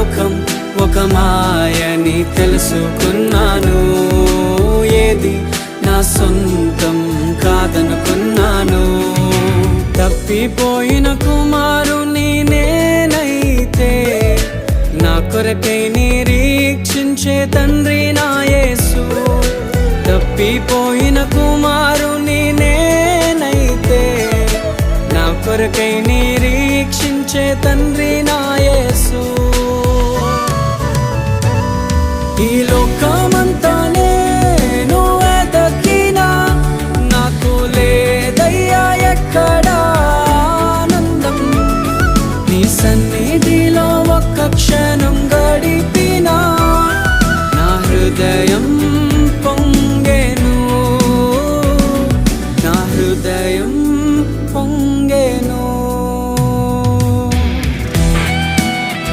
లోకం ఒక మాయని తెలుసుకున్నాను. ఏది నా సొంతం కాదనుకున్నాను. తప్పిపోయిన కుమారుని నేనైతే నా కొరకై నిరీక్షించే తండ్రి నా యేసు. తప్పిపోయిన కుమారుని నేనైతే నా కొరకై నిరీక్షించే తండ్రి నా యేసు. ఈ లోకమంతా నేను వెతకినా నాకు లేదయ్యా ఎక్కడా ఆనందం. నీ సన్నిధిలో ఒక్క క్షణం గడిపినా నా హృదయ